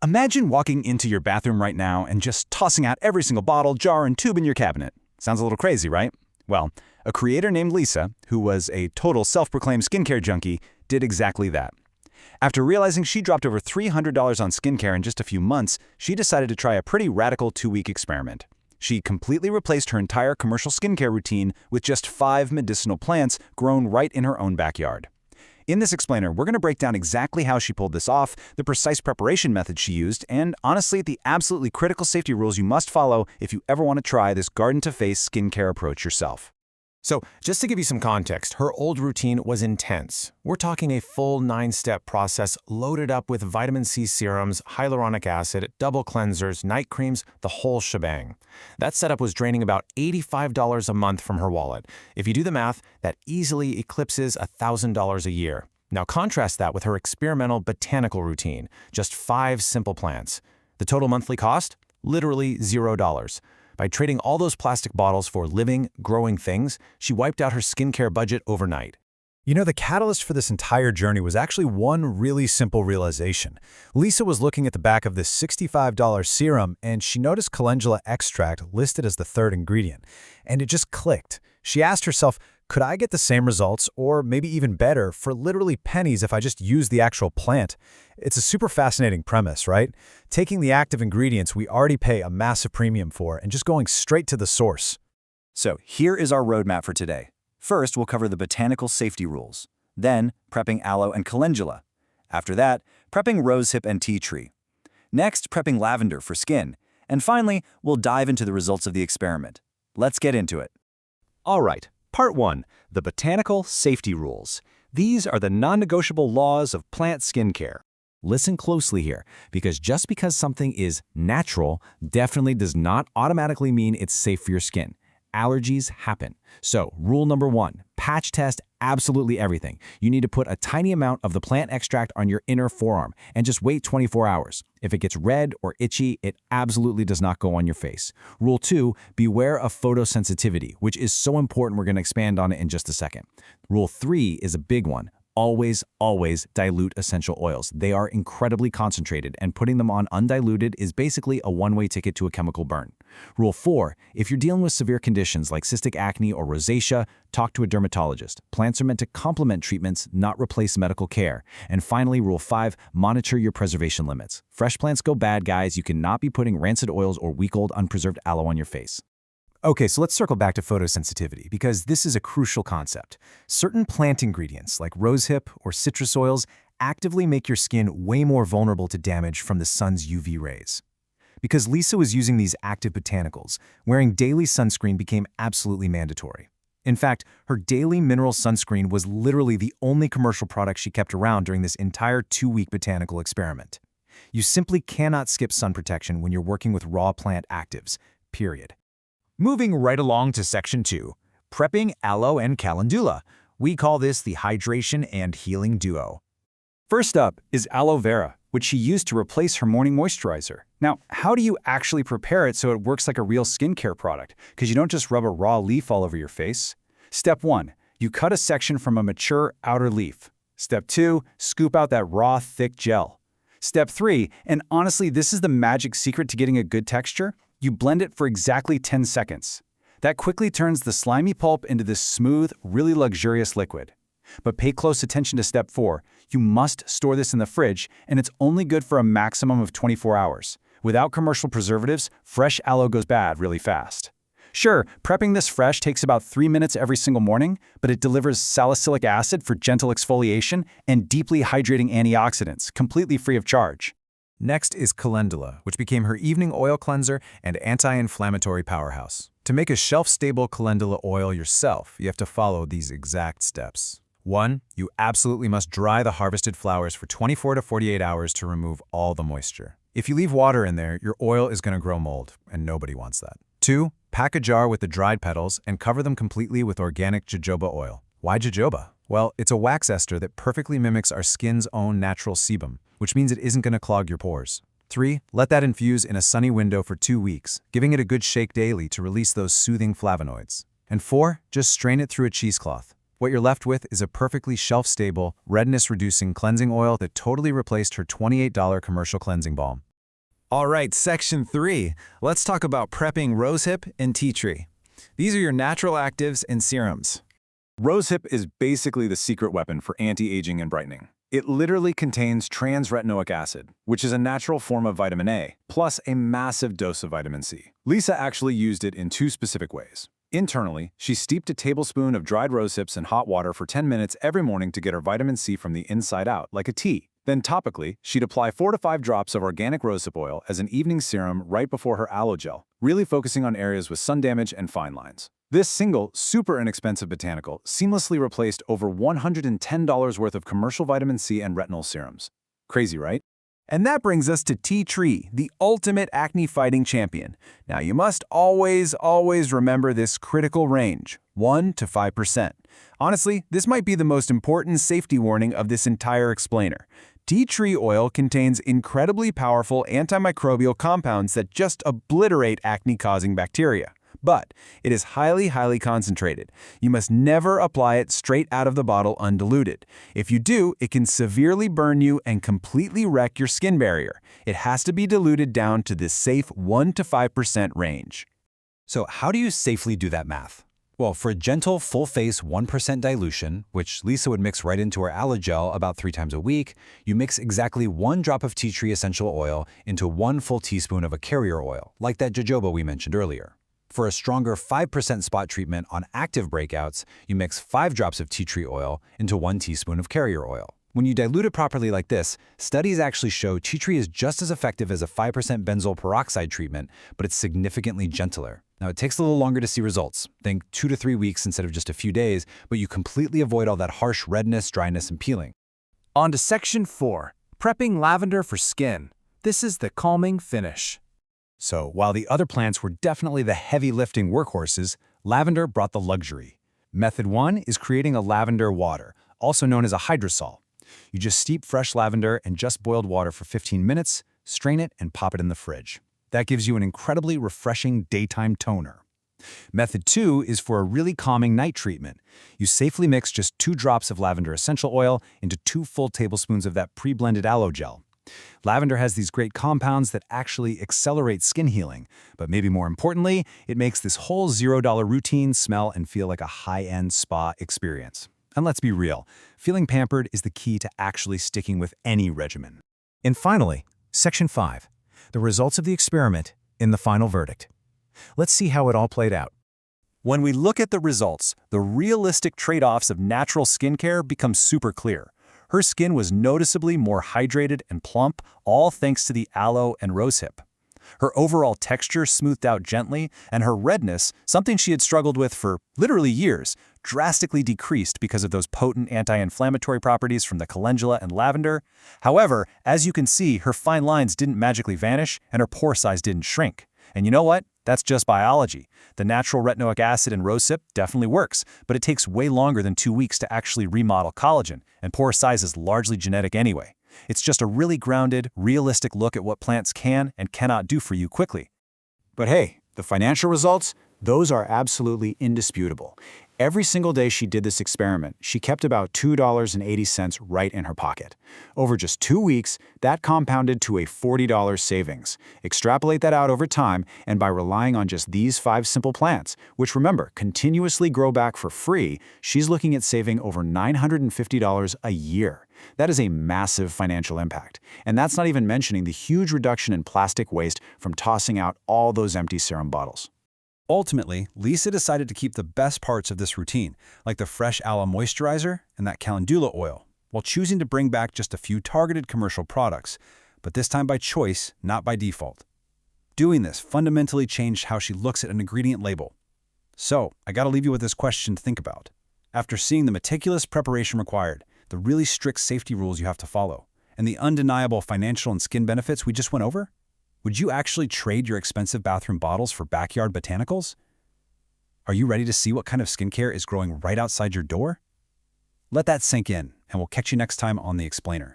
Imagine walking into your bathroom right now and just tossing out every single bottle, jar, and tube in your cabinet. Sounds a little crazy, right? Well, a creator named Lisa, who was a total self-proclaimed skincare junkie, did exactly that. After realizing she dropped over $300 on skincare in just a few months, she decided to try a pretty radical 2-week experiment. She completely replaced her entire commercial skincare routine with just 5 medicinal plants grown right in her own backyard. In this explainer, we're going to break down exactly how she pulled this off, the precise preparation methods she used, and honestly, the absolutely critical safety rules you must follow if you ever want to try this garden-to-face skincare approach yourself. So, just to give you some context, her old routine was intense. We're talking a full 9-step process loaded up with vitamin C serums, hyaluronic acid, double cleansers, night creams, the whole shebang. That setup was draining about $85 a month from her wallet. If you do the math, that easily eclipses $1,000 a year. Now contrast that with her experimental botanical routine, just 5 simple plants. The total monthly cost? Literally $0. By trading all those plastic bottles for living, growing things, she wiped out her skincare budget overnight. You know, the catalyst for this entire journey was actually one really simple realization. Lisa was looking at the back of this $65 serum, and she noticed calendula extract listed as the 3rd ingredient. And it just clicked. She asked herself, could I get the same results, or maybe even better, for literally pennies if I just use the actual plant? It's a super fascinating premise, right? Taking the active ingredients we already pay a massive premium for and just going straight to the source. So here is our roadmap for today. First, we'll cover the botanical safety rules. Then, prepping aloe and calendula. After that, prepping rosehip and tea tree. Next, prepping lavender for skin. And finally, we'll dive into the results of the experiment. Let's get into it. All right, Part 1, the botanical safety rules. These are the non-negotiable laws of plant skincare. Listen closely here, because just because something is natural definitely does not automatically mean it's safe for your skin. Allergies happen. So, rule number 1, patch test absolutely everything. You need to put a tiny amount of the plant extract on your inner forearm and just wait 24 hours. If it gets red or itchy, it absolutely does not go on your face. Rule 2, beware of photosensitivity, which is so important. We're going to expand on it in just a second. Rule 3 is a big one. Always dilute essential oils. They are incredibly concentrated, and putting them on undiluted is basically a one-way ticket to a chemical burn. Rule 4, if you're dealing with severe conditions like cystic acne or rosacea, talk to a dermatologist. Plants are meant to complement treatments, not replace medical care. And finally, Rule 5, monitor your preservation limits. Fresh plants go bad, guys. You cannot be putting rancid oils or week-old unpreserved aloe on your face. Okay, so let's circle back to photosensitivity, because this is a crucial concept. Certain plant ingredients, like rosehip or citrus oils, actively make your skin way more vulnerable to damage from the sun's UV rays. Because Lisa was using these active botanicals, wearing daily sunscreen became absolutely mandatory. In fact, her daily mineral sunscreen was literally the only commercial product she kept around during this entire 2-week botanical experiment. You simply cannot skip sun protection when you're working with raw plant actives, period. Moving right along to Section 2, prepping aloe and calendula. We call this the hydration and healing duo. First up is aloe vera, which she used to replace her morning moisturizer. Now, how do you actually prepare it so it works like a real skincare product? Because you don't just rub a raw leaf all over your face. Step 1, you cut a section from a mature outer leaf. Step 2, scoop out that raw, thick gel. Step 3, and honestly, this is the magic secret to getting a good texture, you blend it for exactly 10 seconds. That quickly turns the slimy pulp into this smooth, really luxurious liquid. But pay close attention to Step 4. You must store this in the fridge, and it's only good for a maximum of 24 hours. Without commercial preservatives, fresh aloe goes bad really fast. Sure, prepping this fresh takes about 3 minutes every single morning, but it delivers salicylic acid for gentle exfoliation and deeply hydrating antioxidants, completely free of charge. Next is calendula, which became her evening oil cleanser and anti-inflammatory powerhouse. To make a shelf-stable calendula oil yourself, you have to follow these exact steps. 1. You absolutely must dry the harvested flowers for 24 to 48 hours to remove all the moisture. If you leave water in there, your oil is going to grow mold, and nobody wants that. 2. Pack a jar with the dried petals and cover them completely with organic jojoba oil. Why jojoba? Well, it's a wax ester that perfectly mimics our skin's own natural sebum, which means it isn't going to clog your pores. 3. Let that infuse in a sunny window for 2 weeks, giving it a good shake daily to release those soothing flavonoids. And 4. Just strain it through a cheesecloth. What you're left with is a perfectly shelf-stable, redness-reducing cleansing oil that totally replaced her $28 commercial cleansing balm. All right, Section 3. Let's talk about prepping rosehip and tea tree. These are your natural actives and serums. Rosehip is basically the secret weapon for anti-aging and brightening. It literally contains trans-retinoic acid, which is a natural form of vitamin A, plus a massive dose of vitamin C. Lisa actually used it in 2 specific ways. Internally, she steeped a tablespoon of dried rosehips in hot water for 10 minutes every morning to get her vitamin C from the inside out, like a tea. Then topically, she'd apply 4 to 5 drops of organic rosehip oil as an evening serum right before her aloe gel, really focusing on areas with sun damage and fine lines. This single, super inexpensive botanical seamlessly replaced over $110 worth of commercial vitamin C and retinol serums. Crazy, right? And that brings us to tea tree, the ultimate acne-fighting champion. Now, you must always remember this critical range, 1 to 5%. Honestly, this might be the most important safety warning of this entire explainer. Tea tree oil contains incredibly powerful antimicrobial compounds that just obliterate acne-causing bacteria. But it is highly concentrated. You must never apply it straight out of the bottle undiluted. If you do, it can severely burn you and completely wreck your skin barrier. It has to be diluted down to this safe 1 to 5% range. So how do you safely do that math? Well, for a gentle, full-face 1% dilution, which Lisa would mix right into her aloe gel about 3 times a week, you mix exactly 1 drop of tea tree essential oil into 1 full teaspoon of a carrier oil, like that jojoba we mentioned earlier. For a stronger 5% spot treatment on active breakouts, you mix 5 drops of tea tree oil into 1 teaspoon of carrier oil. When you dilute it properly like this, studies actually show tea tree is just as effective as a 5% benzoyl peroxide treatment, but it's significantly gentler. Now, it takes a little longer to see results, think 2 to 3 weeks instead of just a few days, but you completely avoid all that harsh redness, dryness, and peeling. On to Section 4, prepping lavender for skin. This is the calming finish. So, while the other plants were definitely the heavy-lifting workhorses, lavender brought the luxury. Method 1 is creating a lavender water, also known as a hydrosol. You just steep fresh lavender in just boiled water for 15 minutes, strain it, and pop it in the fridge. That gives you an incredibly refreshing daytime toner. Method 2 is for a really calming night treatment. You safely mix just 2 drops of lavender essential oil into 2 full tablespoons of that pre-blended aloe gel. Lavender has these great compounds that actually accelerate skin healing, but maybe more importantly, it makes this whole $0 routine smell and feel like a high-end spa experience. And let's be real, feeling pampered is the key to actually sticking with any regimen. And finally, Section 5, the results of the experiment in the final verdict. Let's see how it all played out. When we look at the results, the realistic trade-offs of natural skincare become super clear. Her skin was noticeably more hydrated and plump, all thanks to the aloe and rosehip. Her overall texture smoothed out gently, and her redness, something she had struggled with for literally years, drastically decreased because of those potent anti-inflammatory properties from the calendula and lavender. However, as you can see, her fine lines didn't magically vanish, and her pore size didn't shrink. And you know what? That's just biology. The natural retinoic acid in rosehip definitely works, but it takes way longer than 2 weeks to actually remodel collagen, and pore size is largely genetic anyway. It's just a really grounded, realistic look at what plants can and cannot do for you quickly. But hey, the financial results, those are absolutely indisputable. Every single day she did this experiment, she kept about $2.80 right in her pocket. Over just 2 weeks, that compounded to a $40 savings. Extrapolate that out over time, and by relying on just these 5 simple plants, which remember, continuously grow back for free, she's looking at saving over $950 a year. That is a massive financial impact. And that's not even mentioning the huge reduction in plastic waste from tossing out all those empty serum bottles. Ultimately, Lisa decided to keep the best parts of this routine, like the fresh aloe moisturizer and that calendula oil, while choosing to bring back just a few targeted commercial products, but this time by choice, not by default. Doing this fundamentally changed how she looks at an ingredient label. So, I gotta leave you with this question to think about. After seeing the meticulous preparation required, the really strict safety rules you have to follow, and the undeniable financial and skin benefits we just went over, would you actually trade your expensive bathroom bottles for backyard botanicals? Are you ready to see what kind of skincare is growing right outside your door? Let that sink in, and we'll catch you next time on The Explainer.